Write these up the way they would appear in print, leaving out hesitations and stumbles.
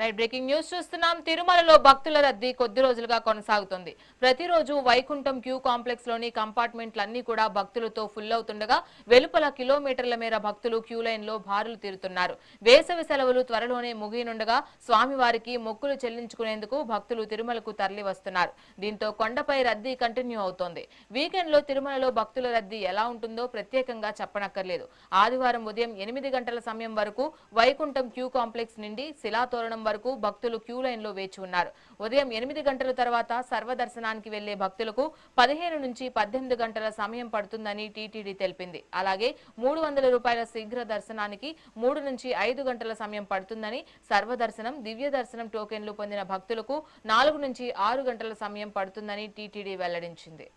Right breaking news చూస్తున్నాం. తిరుమలలో భక్తుల రద్దీ కొద్ది రోజులుగా కొనసాగుతుంది. ప్రతిరోజు వైకుంఠం క్యూ కాంప్లెక్స్ లోని కంపార్ట్మెంట్లన్నీ కూడా భక్తులతో ఫుల్ అవుతుండగా వెలుపల కిలోమీటర్ల మేర భక్తులు క్యూ లైన్ లో బారులు తీరుతున్నారు. వేసవి సెలవులు త్వరలోనే ముగియనుండగా స్వామివారికి మొక్కులు చెల్లించుకునేందుకు భక్తులు తిరుమలకు తరలి వస్తున్నారు. దీంతో కొండపై రద్దీ కంటిన్యూ అవుతోంది. వీకెండ్ లో తిరుమలలో భక్తుల రద్దీ ఎలా ఉంటుందో ప్రత్యేకంగా చెప్పనక్కర్లేదు. ఆదివారం ఉదయం 8 గంటల సమయం వరకు వైకుంఠం క్యూ కాంప్లెక్స్ నుండి శిలాతోరణం వరకు భక్తులు క్యూ లైన్ లో వేచి ఉన్నారు. ఉదయం 8 గంటల తర్వాత సర్వదర్శనానికి వెళ్లే భక్తులకు 15 నుంచి 18 గంటల సమయం పడుతుందని టీటీడీ తెలిపింది. అలాగే 300 రూపాయల శీఘ్ర దర్శనానికి 3 నుంచి 5 గంటల సమయం పడుతుందని, సర్వదర్శనం, దివ్య దర్శనం టోకెన్లు పొందిన భక్తులకు 4 నుంచి 6 గంటల సమయం పడుతుందని టీటీడీ వెల్లడించింది.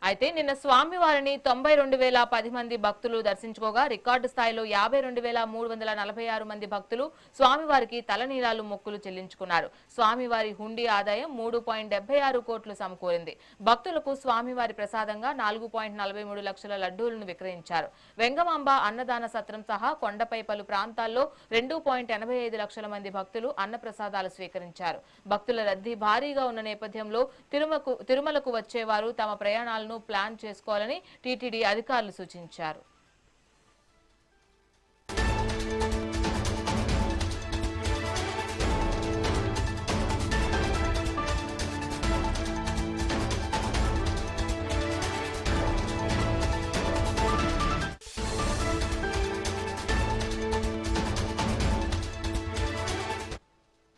అయితే నిన్న స్వామివారిని 92,010 మంది భక్తులు దర్శించుకోగా రికార్డు స్థాయిలో 52,346 మంది భక్తులు స్వామివారికి తలనీలాలు మొక్కులు చెల్లించుకున్నారు. స్వామివారి హుండీ ఆదాయం 3.76 కోట్లు సమకూరింది. భక్తులకు స్వామివారి ప్రసాదంగా 4.43 లక్షల లడ్డూలను విక్రయించారు. వెంగమాంబ అన్నదాన సత్రం సహా కొండపై పలు ప్రాంతాల్లో 2.85 లక్షల మంది భక్తులు అన్నప్రసాదాలు స్వీకరించారు. భక్తుల రద్దీ భారీగా ఉన్న నేపథ్యంలో తిరుమలకు వచ్చేవారు తమ ప్రయాణాలను ప్లాన్ చేసుకోవాలని టీటీడీ అధికారులు సూచించారు.